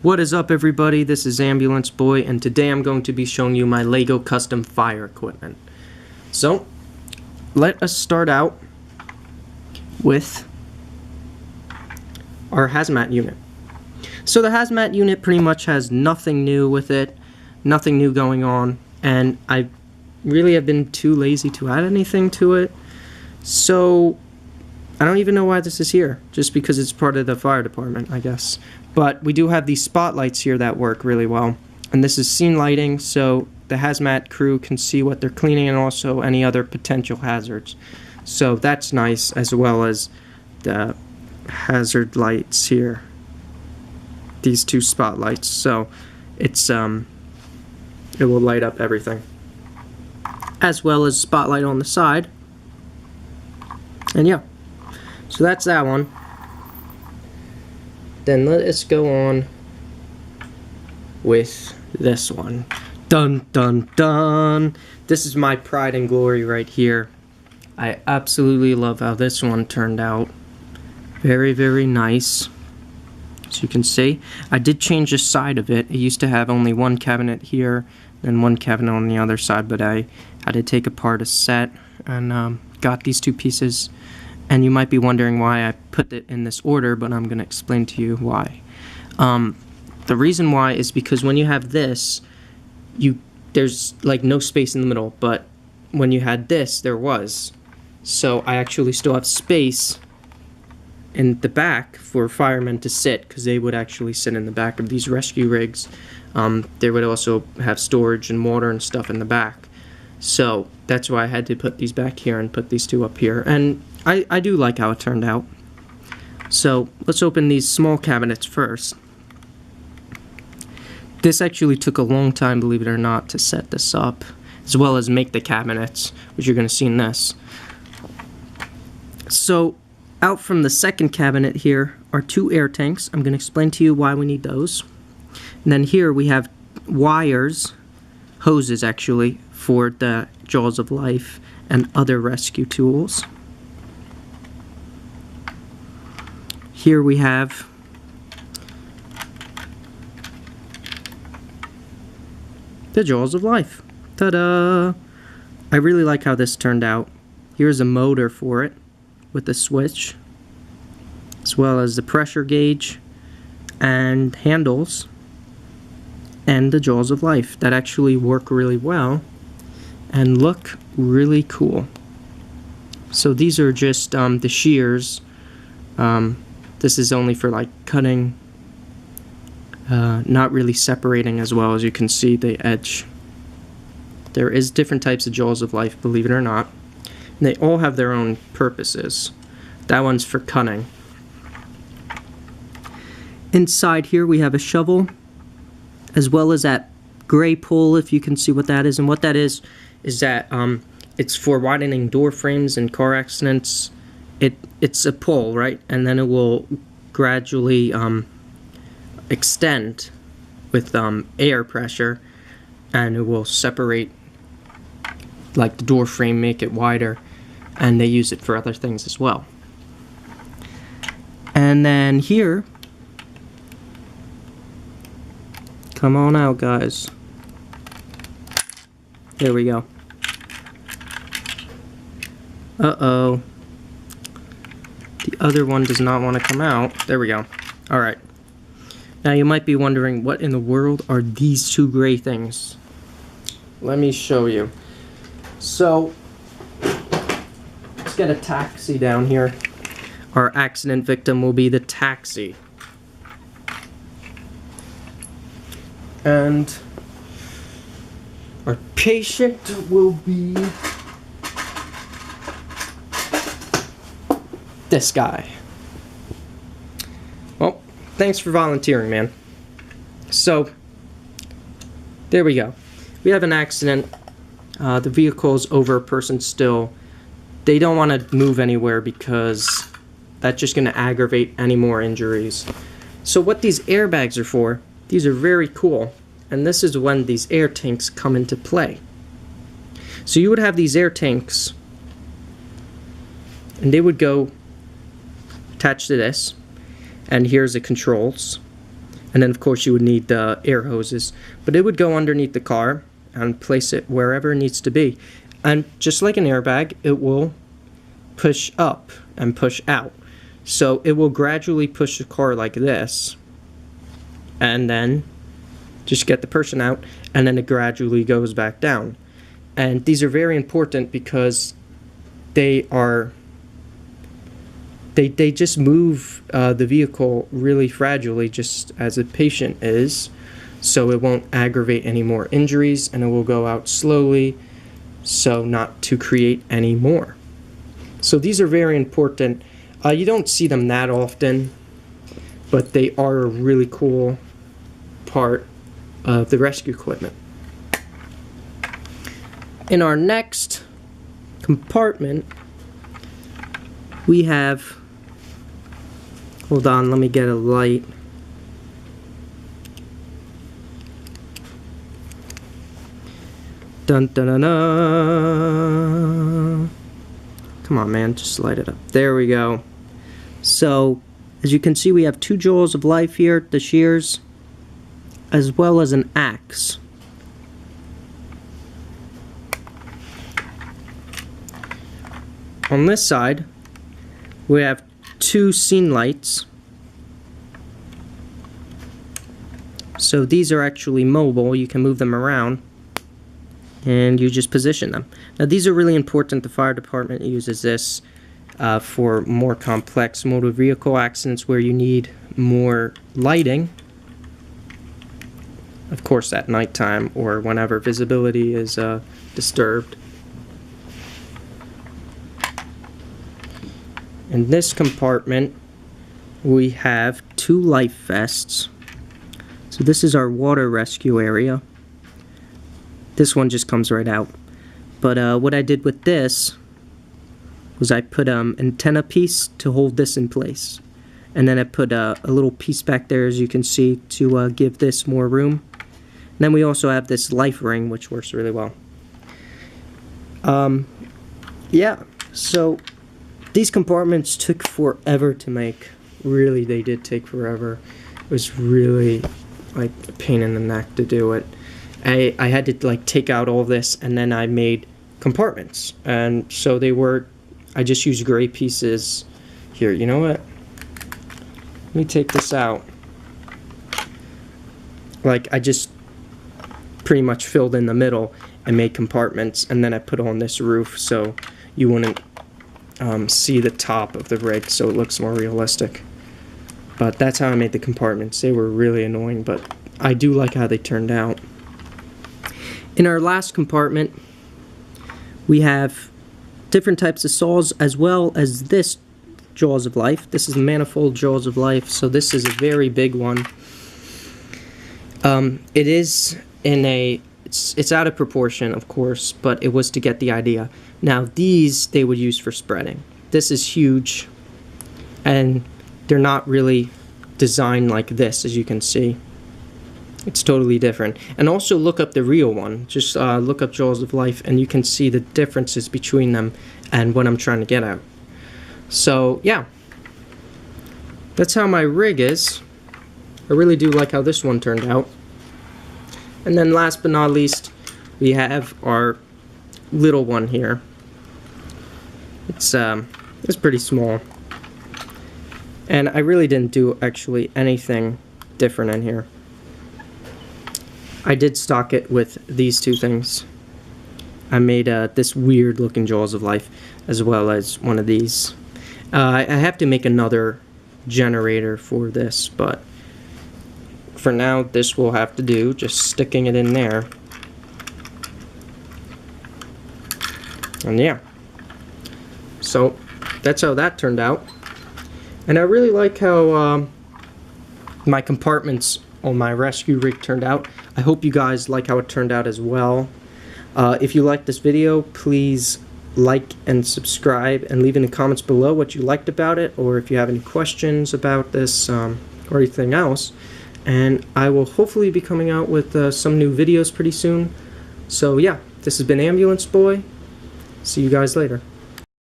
What is up, everybody? This is Ambulance Boy, and today I'm going to be showing you my LEGO custom fire equipment. So, let us start out with our Hazmat unit. So the Hazmat unit pretty much has nothing new with it, nothing new going on, and I really have been too lazy to add anything to it. So I don't even know why this is here, just because it's part of the fire department, I guess. But we do have these spotlights here that work really well. And this is scene lighting, so the hazmat crew can see what they're cleaning and also any other potential hazards. So that's nice, as well as the hazard lights here. These two spotlights, so it's it will light up everything. As well as spotlight on the side. And yeah. So that's that one. Then let us go on with this one. Dun dun dun! This is my pride and glory right here. I absolutely love how this one turned out. Very, very nice. As you can see, I did change the side of it. It used to have only one cabinet here and one cabinet on the other side, but I had to take apart a set and got these two pieces. And you might be wondering why I put it in this order, but I'm going to explain to you why. The reason why is because when you have this, there's like no space in the middle, but when you had this, there was. So I actually still have space in the back for firemen to sit, because they would actually sit in the back of these rescue rigs. They would also have storage and water and stuff in the back. So that's why I had to put these back here and put these two up here. And I do like how it turned out. So let's open these small cabinets first. This actually took a long time, believe it or not, to set this up, as well as make the cabinets, which you're going to see in this. So out from the second cabinet here are two air tanks. I'm going to explain to you why we need those. And then here we have wires, hoses actually, for the Jaws of Life and other rescue tools. Here we have the Jaws of Life. Ta-da! I really like how this turned out. Here's a motor for it with the switch, as well as the pressure gauge and handles, and the Jaws of Life that actually work really well and look really cool. So these are just the shears. This is only for like cutting, not really separating, as well as you can see the edge. There is different types of Jaws of Life, believe it or not. And they all have their own purposes. That one's for cutting. Inside here we have a shovel, as well as that gray pole, if you can see what that is. And what that is that it's for widening door frames in car accidents. It's a pole, right? And then it will gradually extend with air pressure, and it will separate like the door frame, make it wider, and they use it for other things as well. And then here, come on out, guys. There we go. Uh-oh. The other one does not want to come out. There we go. Alright. Now you might be wondering, what in the world are these two gray things? Let me show you. So, let's get a taxi down here. Our accident victim will be the taxi. And our patient will be this guy. Well, thanks for volunteering, man. So, there we go. We have an accident. The vehicle's over a person still. They don't want to move anywhere because that's just going to aggravate any more injuries. So what these airbags are for, these are very cool. And this is when these air tanks come into play. So you would have these air tanks, and they would go attached to this, and here's the controls. And then of course you would need the air hoses. But it would go underneath the car and place it wherever it needs to be. And just like an airbag, it will push up and push out. So it will gradually push the car like this, and then just get the person out, and then it gradually goes back down. And these are very important because they just move the vehicle really fragilely, just as a patient is, so it won't aggravate any more injuries, and it will go out slowly, so not to create any more. So these are very important. You don't see them that often, but they are a really cool part of the rescue equipment. In our next compartment, we have, hold on, let me get a light. Dun dun dun dun. Come on, man, just light it up. There we go. So, as you can see, we have 2 jaws of life here, the shears, as well as an axe. On this side, we have 2 scene lights. So these are actually mobile, you can move them around, and you just position them. Now these are really important. The fire department uses this for more complex motor vehicle accidents where you need more lighting, of course at nighttime or whenever visibility is disturbed. In this compartment we have 2 life vests. So this is our water rescue area. This one just comes right out. But what I did with this was I put antenna piece to hold this in place. And then I put a little piece back there, as you can see, to give this more room. And then we also have this life ring, which works really well. Yeah, so these compartments took forever to make. Really, they did take forever. It was really like a pain in the neck to do it. I had to like take out all this, and then I made compartments, and so they were, I just used gray pieces here. You know what, let me take this out. Like I just pretty much filled in the middle and made compartments, and then I put on this roof so you wouldn't see the top of the rig, so it looks more realistic. But that's how I made the compartments. They were really annoying, but I do like how they turned out. In our last compartment, we have different types of saws, as well as this jaws of life. This is manifold jaws of life, so this is a very big one. It is in a, it's out of proportion, of course, but it was to get the idea. Now these they would use for spreading. This is huge, and they're not really designed like this, as you can see. It's totally different. And also look up the real one. Just look up Jaws of Life, and you can see the differences between them and what I'm trying to get at. So yeah, that's how my rig is. I really do like how this one turned out. And then last but not least, we have our little one here. It's pretty small, and I really didn't do actually anything different in here. I did stock it with these 2 things. I made this weird looking Jaws of Life, as well as one of these. I have to make another generator for this, but for now this will have to do, just sticking it in there. And yeah, so that's how that turned out. And I really like how my compartments on my rescue rig turned out. I hope you guys like how it turned out as well. If you liked this video, please like and subscribe, and leave in the comments below what you liked about it, or if you have any questions about this or anything else. And I will hopefully be coming out with some new videos pretty soon. So yeah, this has been Ambulance Boy. See you guys later.